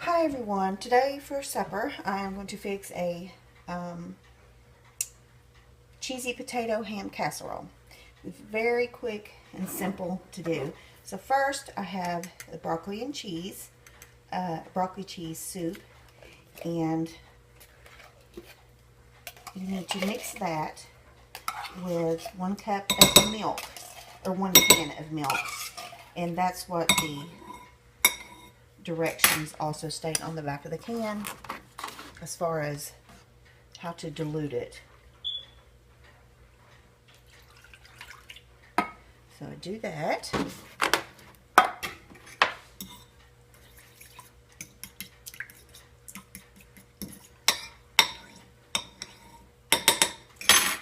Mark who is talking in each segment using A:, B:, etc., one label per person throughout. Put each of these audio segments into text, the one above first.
A: Hi everyone, today for supper I am going to fix a cheesy potato ham casserole. It's very quick and simple to do. So first I have the broccoli and cheese, broccoli cheese soup, and you need to mix that with 1 cup of milk, or 1 can of milk, and that's what the directions also state on the back of the can as far as how to dilute it. So I do that.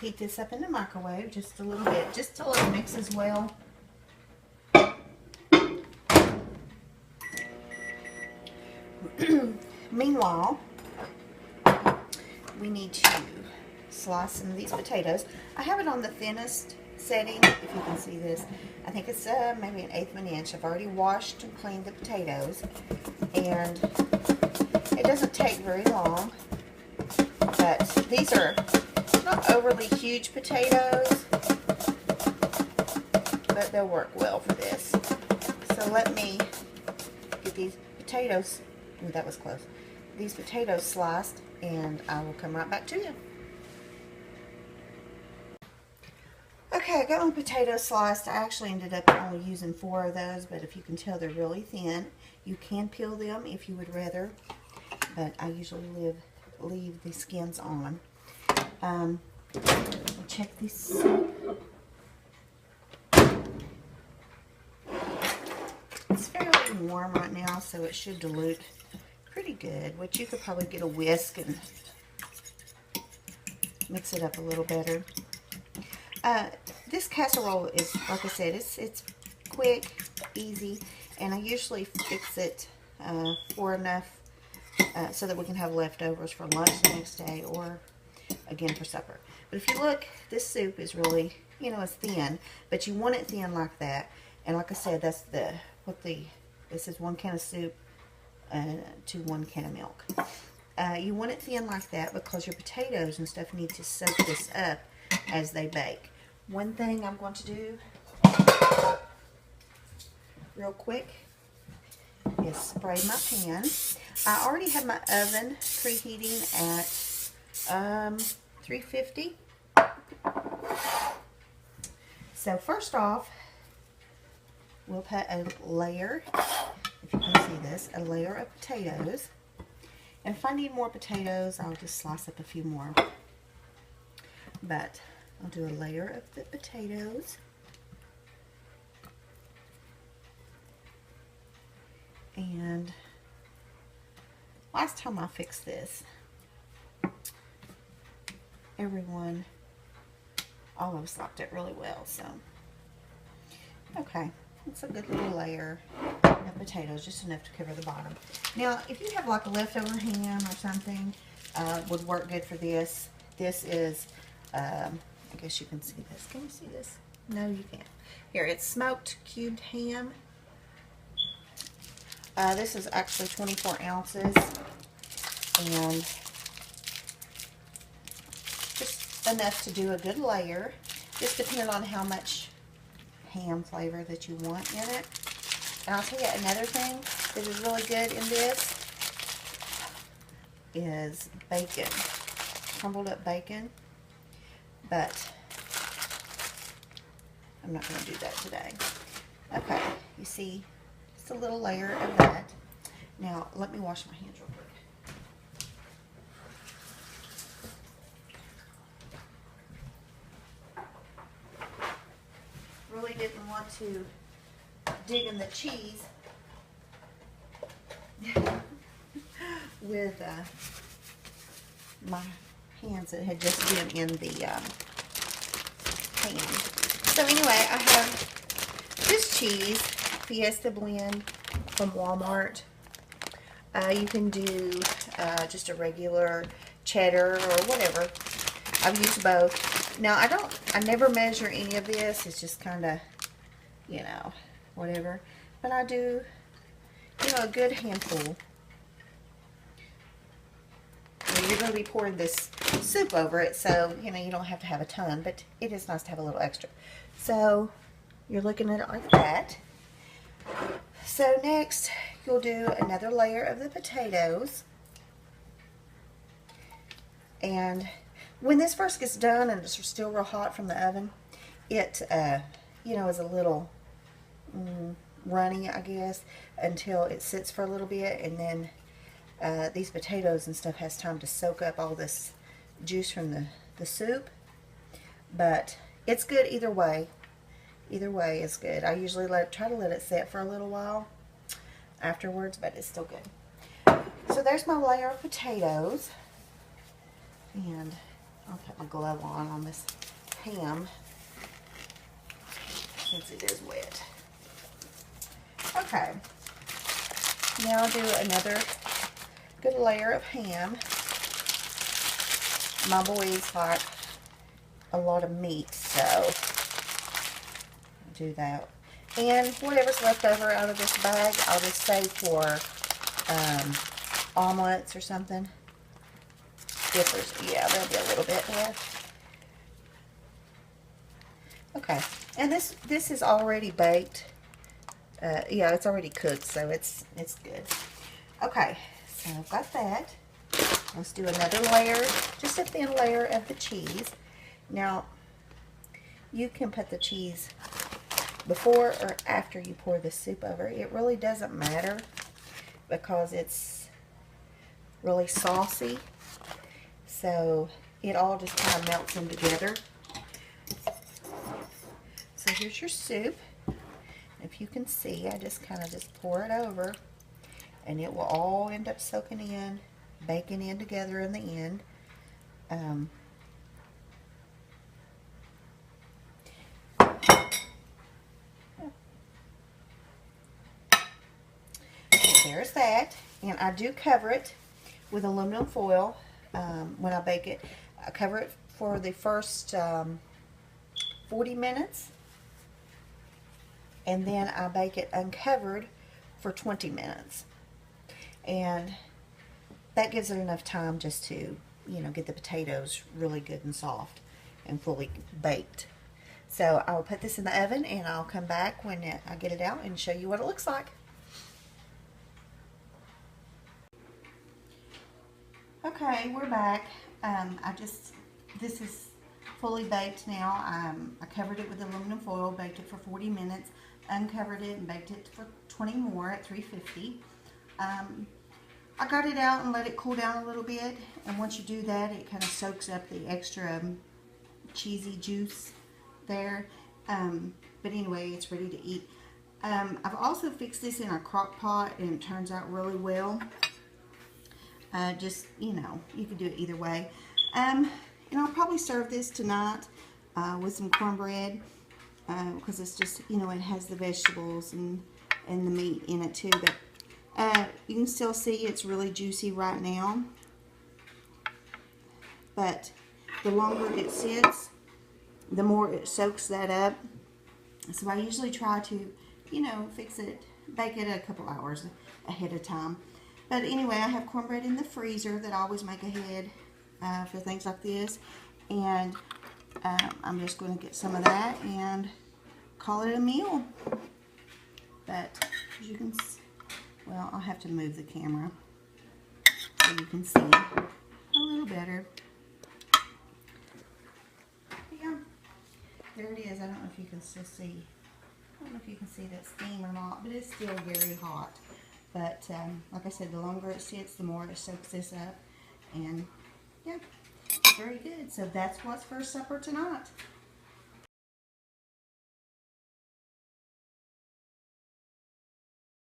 A: Heat this up in the microwave just a little bit, just till it mixes well. Meanwhile, we need to slice some of these potatoes. I have it on the thinnest setting, if you can see this. I think it's maybe 1/8 of an inch. I've already washed and cleaned the potatoes, and it doesn't take very long. But these are not overly huge potatoes, but they'll work well for this. So let me get these potatoes. Ooh, that was close. These potatoes sliced, and I will come right back to you. Okay, I got my potatoes sliced. I actually ended up only using 4 of those, but if you can tell, they're really thin. You can peel them if you would rather, but I usually leave the skins on. Check this. It's fairly warm right now, so it should dilute pretty good, which you could probably get a whisk and mix it up a little better. This casserole is, like I said, it's quick, easy, and I usually fix it for enough so that we can have leftovers for lunch the next day, or again for supper. But if you look, this soup is really, it's thin, but you want it thin like that. And like I said, that's this is 1 can of soup to 1 can of milk. You want it thin like that because your potatoes and stuff need to soak this up as they bake. One thing I'm going to do real quick is spray my pan. I already have my oven preheating at 350. So first off, we'll put a layer, if you can see this, a layer of potatoes. And if I need more potatoes, I'll just slice up a few more. But I'll do a layer of the potatoes. And last time I fixed this, all of us liked it really well. So, okay. It's a good little layer of potatoes, just enough to cover the bottom. Now, if you have like a leftover ham or something, would work good for this. This is, I guess you can see this. Can you see this? No, you can't. Here, it's smoked cubed ham. This is actually 24 ounces. And just enough to do a good layer. Just depending on how much ham flavor that you want in it. And I'll tell you another thing that is really good in this is bacon, crumbled up bacon, but I'm not going to do that today. Okay, you see just a little layer of that. Now let me wash my hands real quick. Really didn't want to dig in the cheese with my hands that had just been in the pan. So anyway, I have this cheese, Fiesta Blend from Walmart. You can do just a regular cheddar or whatever. I've used both. Now, I never measure any of this. It's just kind of, whatever. But I do, a good handful you're going to be pouring this soup over it, so, you don't have to have a ton, but it is nice to have a little extra. So, you're looking at it like that. So, next, you'll do another layer of the potatoes. And when this first gets done and it's still real hot from the oven, it, is a little runny, I guess, until it sits for a little bit, and then these potatoes and stuff has time to soak up all this juice from the soup. But it's good either way. Either way is good. I usually try to let it sit for a little while afterwards, but it's still good. So there's my layer of potatoes. And I'll put my glove on this ham since it is wet. Okay. Now I'll do another good layer of ham. My boys like a lot of meat, so I'll do that. And whatever's left over out of this bag, I'll just save for omelets or something. Yeah, there'll be a little bit left. Okay, and this is already baked. Yeah, it's already cooked, so it's good. Okay, so I've got that. Let's do another layer, just a thin layer of the cheese. Now, you can put the cheese before or after you pour the soup over. It really doesn't matter because it's really saucy. So it all just kind of melts in together. So here's your soup. If you can see, I just kind of pour it over, and it will all end up soaking in, baking in together in the end. So there's that, and I do cover it with aluminum foil. When I bake it, I cover it for the first 40 minutes, and then I bake it uncovered for 20 minutes. And that gives it enough time just to, get the potatoes really good and soft and fully baked. So I'll put this in the oven, and I'll come back when I get it out and show you what it looks like. Okay, we're back. This is fully baked now. I covered it with aluminum foil, baked it for 40 minutes, uncovered it and baked it for 20 more at 350. I got it out and let it cool down a little bit, and once you do that, it kind of soaks up the extra cheesy juice there. But anyway, it's ready to eat. I've also fixed this in a crock pot, and it turns out really well. You can do it either way. And I'll probably serve this tonight with some cornbread because it's just, it has the vegetables and the meat in it too. But you can still see it's really juicy right now. But the longer it sits, the more it soaks that up. So I usually try to, bake it a couple hours ahead of time. But anyway, I have cornbread in the freezer that I always make ahead for things like this. And I'm just going to get some of that and call it a meal. But as you can see, well, I'll have to move the camera so you can see a little better. Yeah, there it is. I don't know if you can still see. I don't know if you can see that steam or not, but it's still very hot. But like I said, the longer it sits, the more it soaks this up. And yeah, very good. So that's what's for supper tonight.